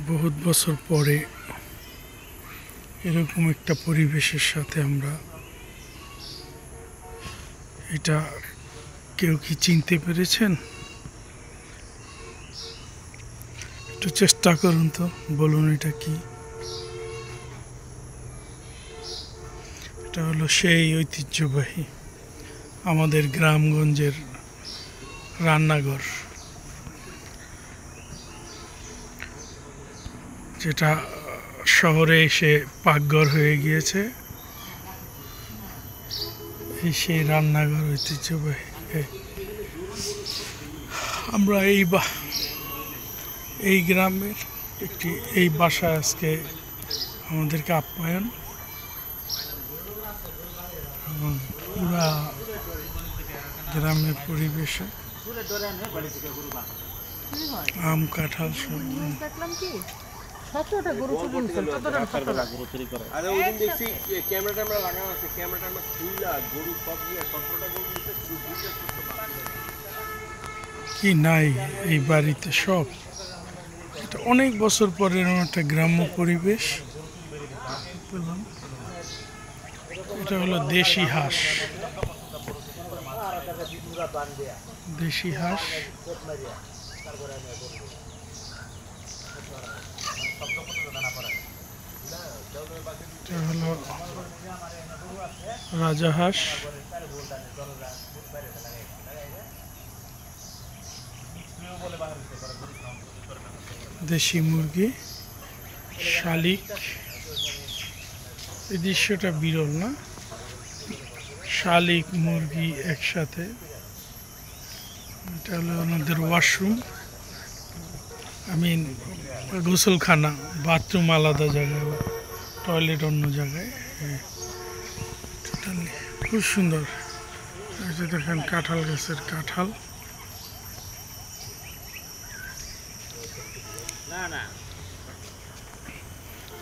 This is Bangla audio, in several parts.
বহুত বছর পরে এরকম একটা পরিবেশের সাথে আমরা এটা কেউ কি চিনতে পেরেছেন? একটু চেষ্টা করুন তো, বলুন এটা কি? এটা হলো সেই ঐতিহ্যবাহী আমাদের গ্রামগঞ্জের রান্নাঘর, যেটা শহরে এসে পাকঘর হয়ে গিয়েছে। এই সেই রান্নাঘর ঐতিহ্যবাহী। আমরা এই গ্রামের এই বাসায় আজকে আমাদেরকে আপ্যায়ন, এবং পুরা গ্রামের পরিবেশে আম কাঁঠাল সব। কি নাই এই বাড়িতে? সব এটা অনেক বছর পরের একটা গ্রাম্য পরিবেশ। এটা হলো দেশি হাঁস। দেশি হাঁস, এটা হলো রাজা হাঁস, দেশি মুরগি, শালিক। এই দৃশ্যটা বিরল না? শালিক মুরগি একসাথে। এটা হলো আমাদের ওয়াশরুম, গোসলখানা, বাথরুম আলাদা জায়গায়, টয়লেট অন্য জায়গায়। খুব সুন্দর। এটা দেখেন কাঁঠাল গাছের কাঁঠাল।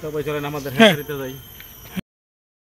সবাই চলেন আমাদের হ্যাঁ যাই।